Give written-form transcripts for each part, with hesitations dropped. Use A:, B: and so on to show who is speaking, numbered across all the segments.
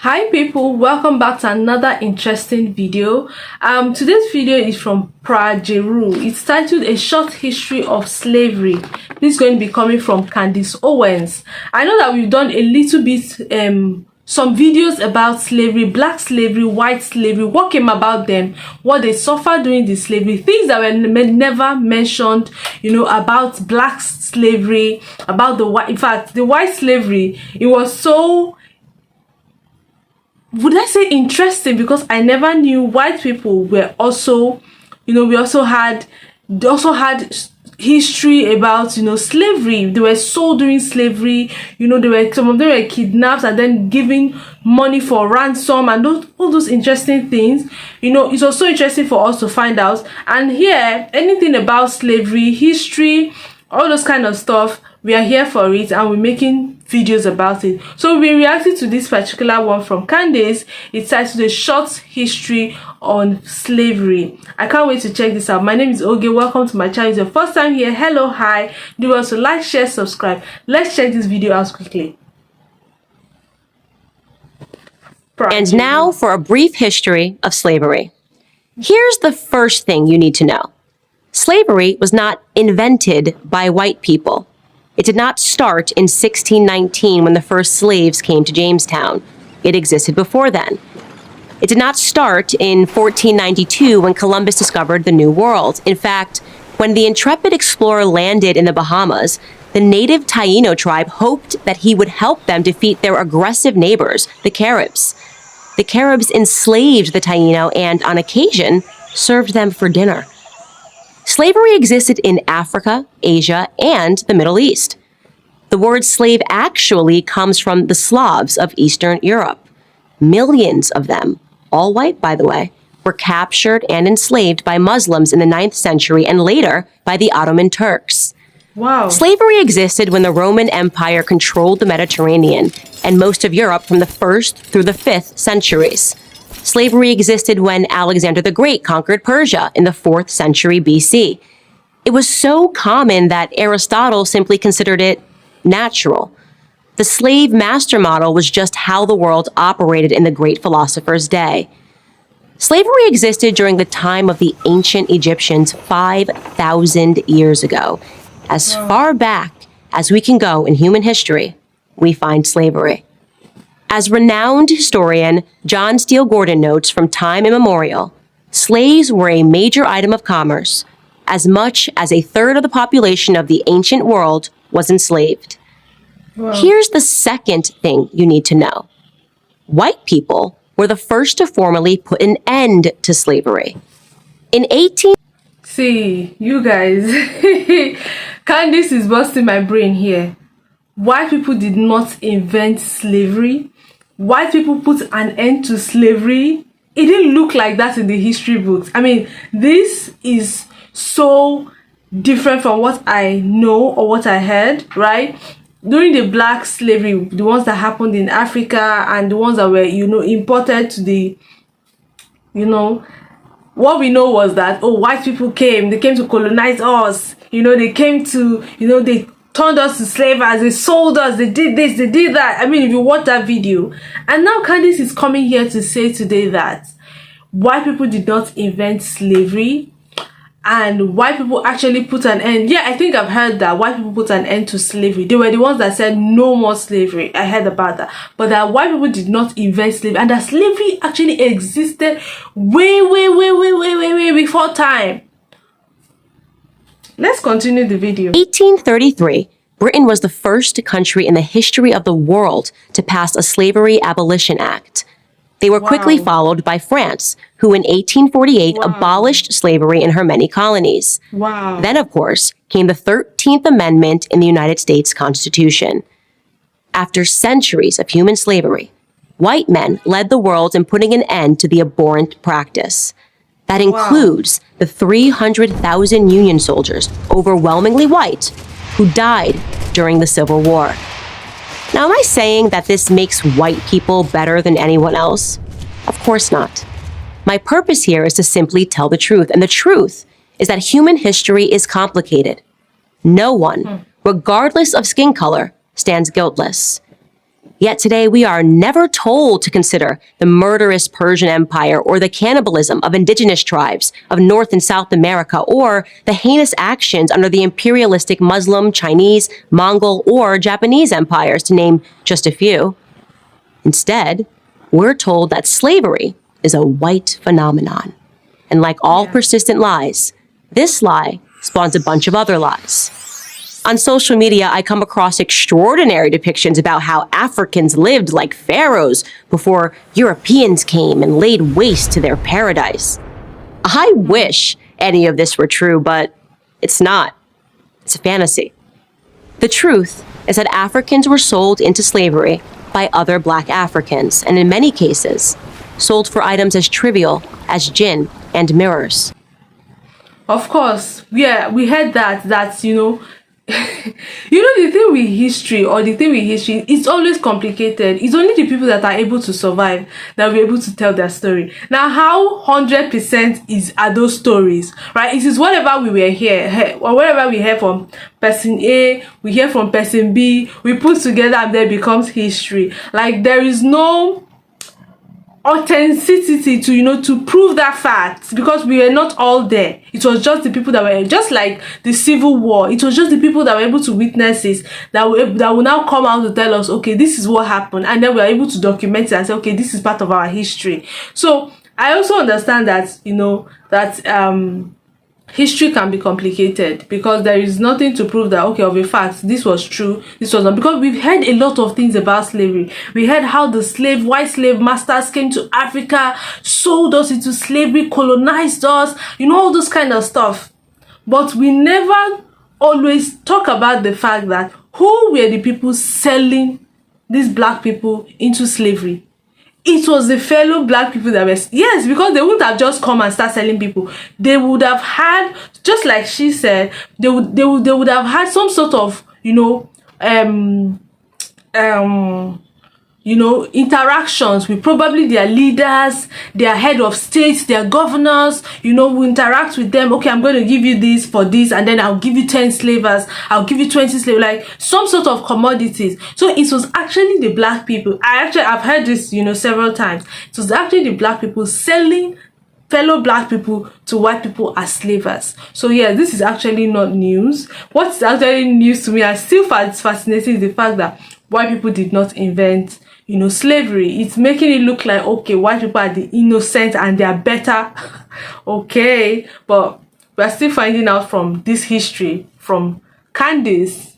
A: Hi people, welcome back to another interesting video. Today's video is from PragerU. It's titled A Short History of Slavery. This is going to be coming from Candace Owens. I know that we've done a little bit some videos about slavery, black slavery, white slavery, what came about them, what they suffered during the slavery, things that were never mentioned, about black slavery, about the white. In fact, the white slavery, it was so, would I say, interesting, because I never knew white people were also, they also had history about, slavery. They were sold during slavery. Some of them were kidnapped and then given money for ransom and all those interesting things. It was so interesting for us to find out. And here, anything about slavery, history, all those kind of stuff, we are here for it, and we're making videos about it. So we're reacting to this particular one from Candace. It's titled A Short History on Slavery. I can't wait to check this out. My name is Oge. Welcome to my channel. It's your first time here. Hello, hi. Do also like, share, subscribe. Let's check this video out quickly.
B: And now for a brief history of slavery. Here's the first thing you need to know. Slavery was not invented by white people. It did not start in 1619 when the first slaves came to Jamestown. It existed before then. It did not start in 1492 when Columbus discovered the New World. In fact, when the intrepid explorer landed in the Bahamas, the native Taino tribe hoped that he would help them defeat their aggressive neighbors, the Caribs. The Caribs enslaved the Taino and, on occasion, served them for dinner. Slavery existed in Africa, Asia, and the Middle East. The word slave actually comes from the Slavs of Eastern Europe. Millions of them, all white by the way, were captured and enslaved by Muslims in the 9th century and later by the Ottoman Turks.
A: Wow. Slavery
B: existed when the Roman Empire controlled the Mediterranean and most of Europe from the 1st through the 5th centuries. Slavery existed when Alexander the Great conquered Persia in the 4th century BC. It was so common that Aristotle simply considered it natural. The slave master model was just how the world operated in the great philosopher's day. Slavery existed during the time of the ancient Egyptians 5,000 years ago. As far back as we can go in human history, we find slavery. As renowned historian John Steele Gordon notes from time immemorial, slaves were a major item of commerce. As much as a third of the population of the ancient world was enslaved. Wow. Here's the second thing you need to know. White people were the first to formally put an end to slavery. In 18...
A: See, you guys, Candace is busting my brain here. White people did not invent slavery. White people put an end to slavery. It didn't look like that in the history books. I mean, this is so different from what I know or what I heard, right? During the black slavery, the ones that happened in Africa and the ones that were, imported to the, what we know was that, white people came, they came to colonize us. They came to, they turned us to slavers, they sold us, they did this, they did that. I mean, if you watch that video. And now Candace is coming here to say today that white people did not invent slavery and white people actually put an end. Yeah, I think I've heard that white people put an end to slavery. They were the ones that said no more slavery. I heard about that. But that white people did not invent slavery and that slavery actually existed way before time. Let's continue the video.
B: 1833, Britain was the first country in the history of the world to pass a Slavery Abolition Act. They were quickly followed by France, who in 1848 abolished slavery in her many colonies. Then, of course, came the 13th Amendment in the United States Constitution. After centuries of human slavery, white men led the world in putting an end to the abhorrent practice. That includes the 300,000 Union soldiers, overwhelmingly white, who died during the Civil War. Now, am I saying that this makes white people better than anyone else? Of course not. My purpose here is to simply tell the truth, and the truth is that human history is complicated. No one, regardless of skin color, stands guiltless. Yet today we are never told to consider the murderous Persian Empire or the cannibalism of indigenous tribes of North and South America or the heinous actions under the imperialistic Muslim, Chinese, Mongol, or Japanese empires, to name just a few. Instead, we're told that slavery is a white phenomenon. And like all persistent lies, this lie spawns a bunch of other lies. On social media, I come across extraordinary depictions about how Africans lived like pharaohs before Europeans came and laid waste to their paradise. I wish any of this were true, but it's not. It's a fantasy. The truth is that Africans were sold into slavery by other Black Africans, and in many cases, sold for items as trivial as gin and mirrors.
A: Of course, yeah, we heard that, the thing with history, it's always complicated. It's only the people that are able to survive that will be able to tell their story. Now, how 100% are those stories, right? It is whatever we were here, or whatever we hear from person A, we hear from person B, we put together and then becomes history. Like, there is no authenticity to prove that fact, because we were not all there. It was just the people that were, just like the Civil War, it was just the people that were able to witness it that will now come out to tell us, okay, this is what happened, and then we are able to document it and say, okay, this is part of our history. So I also understand that history can be complicated, because there is nothing to prove that, okay, of a fact, this was true, this was not. Because we've heard a lot of things about slavery. We heard how the white slave masters came to Africa, sold us into slavery, colonized us, all those kind of stuff. But we never always talk about the fact that who were the people selling these Black people into slavery. It was the fellow Black people that were, yes, because they wouldn't have just come and start selling people. They would have had, just like she said, they would have had some sort of, interactions with probably their leaders, their head of states, their governors, we interact with them. Okay, I'm going to give you this for this, and then I'll give you 10 slavers, I'll give you 20 slaves, like some sort of commodities. So it was actually the Black people. I've heard this, several times. It was actually the Black people selling fellow Black people to white people as slavers. So yeah, this is actually not news. What's actually news to me, I still find fascinating, is the fact that white people did not invent slavery. It's making it look like, okay, white people are the innocent and they are better. Okay, but we're still finding out from this history from Candace.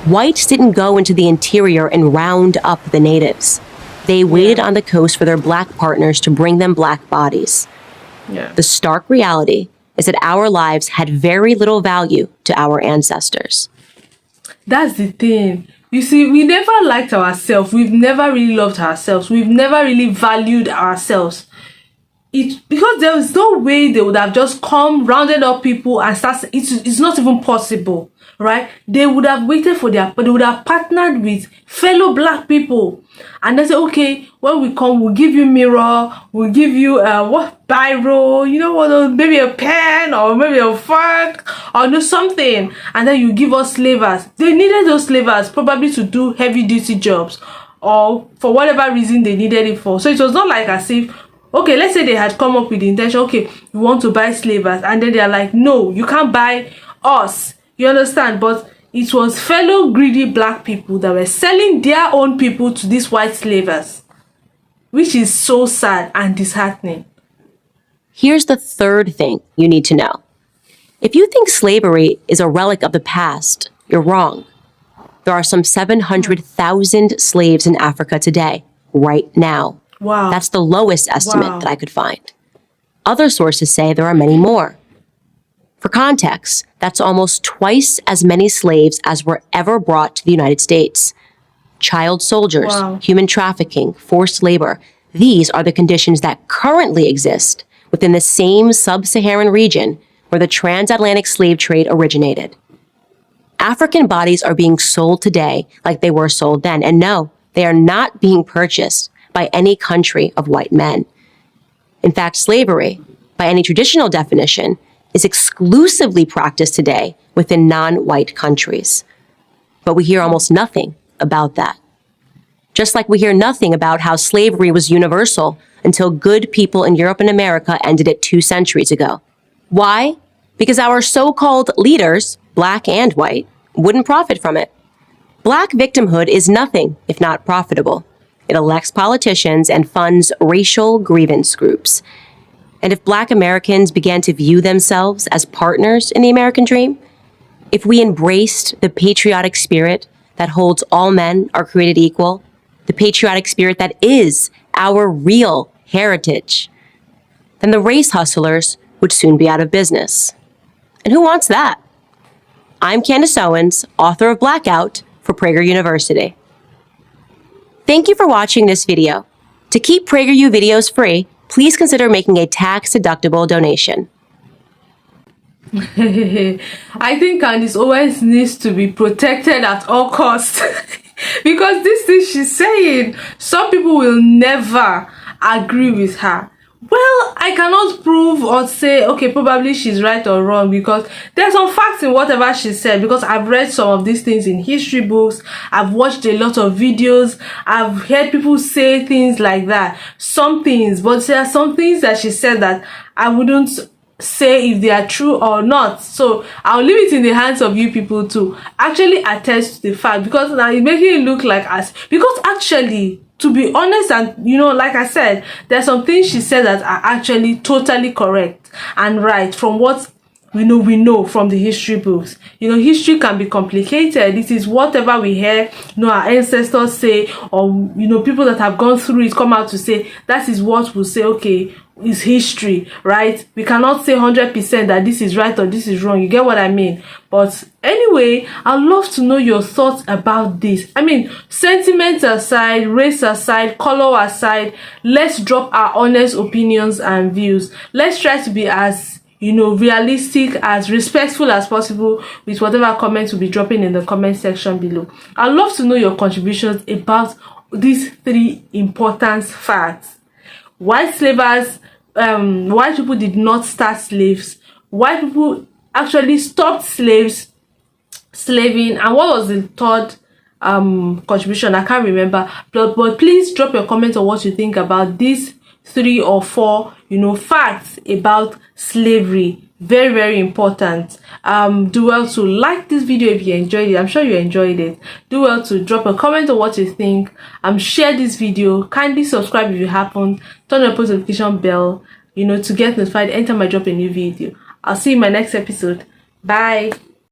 B: Whites didn't go into the interior and round up the natives. They waited on the coast for their Black partners to bring them Black bodies.
A: Yeah.
B: The stark reality is that our lives had very little value to our ancestors.
A: That's the thing. You see, we never liked ourselves. We've never really loved ourselves. We've never really valued ourselves. Because there was no way they would have just come, rounded up people and started. It's not even possible, right? They would have waited they would have partnered with fellow Black people. And they say, okay, when we come, we'll give you mirror, we'll give you biro, maybe a pen or maybe a fork or something. And then you give us slavers. They needed those slavers probably to do heavy duty jobs, or for whatever reason they needed it for. So it was not like as if, okay, let's say they had come up with the intention, okay, we want to buy slavers, and then they're like, no, you can't buy us. You understand? But it was fellow greedy Black people that were selling their own people to these white slavers, which is so sad and disheartening.
B: Here's the third thing you need to know. If you think slavery is a relic of the past, you're wrong. There are some 700,000 slaves in Africa today, right now.
A: Wow.
B: That's the lowest estimate that I could find. Other sources say there are many more. For context, that's almost twice as many slaves as were ever brought to the United States. Child soldiers, human trafficking, forced labor, these are the conditions that currently exist within the same sub-Saharan region where the transatlantic slave trade originated. African bodies are being sold today like they were sold then, and no, they are not being purchased by any country of white men. In fact, slavery, by any traditional definition, is exclusively practiced today within non-white countries. But we hear almost nothing about that. Just like we hear nothing about how slavery was universal until good people in Europe and America ended it 2 centuries ago. Why? Because our so-called leaders, black and white, wouldn't profit from it. Black victimhood is nothing if not profitable. It elects politicians and funds racial grievance groups. And if Black Americans began to view themselves as partners in the American dream, if we embraced the patriotic spirit that holds all men are created equal, the patriotic spirit that is our real heritage, then the race hustlers would soon be out of business. And who wants that? I'm Candace Owens, author of Blackout for Prager University. Thank you for watching this video. To keep PragerU videos free, please consider making a tax-deductible donation.
A: I think Candace Owens needs to be protected at all costs. Because this thing she's saying, some people will never agree with her. Well, I cannot prove or say, okay, probably she's right or wrong, because there's some facts in whatever she said, because I've read some of these things in history books, I've watched a lot of videos, I've heard people say things like that. Some things, but there are some things that she said that I wouldn't say if they are true or not. So I'll leave it in the hands of you people to actually attest to the fact, because now it's making it look like us. Because actually, to be honest, and like I said, there's some things she said that are actually totally correct and right from what we know from the history books. History can be complicated. It is whatever we hear, our ancestors say, or people that have gone through it come out to say, that is what we'll say, okay, is history, right? We cannot say 100% that this is right or this is wrong. You get what I mean? But anyway, I'd love to know your thoughts about this. I mean, sentiments aside, race aside, color aside, let's drop our honest opinions and views. Let's try to be as realistic, as respectful as possible with whatever comments we'll be dropping in the comment section below. I'd love to know your contributions about these 3 important facts. White slavers, white people did not start slaves. White people actually stopped slaving. And what was the third contribution? I can't remember. But please drop your comment on what you think about these 3 or 4 facts about slavery. Very, very important. Do well to like this video if you enjoyed it. I'm sure you enjoyed it. Do well to drop a comment on what you think. Share this video. Kindly subscribe if you haven't. Turn on the post notification bell, to get notified anytime I drop a new video. I'll see you in my next episode. Bye.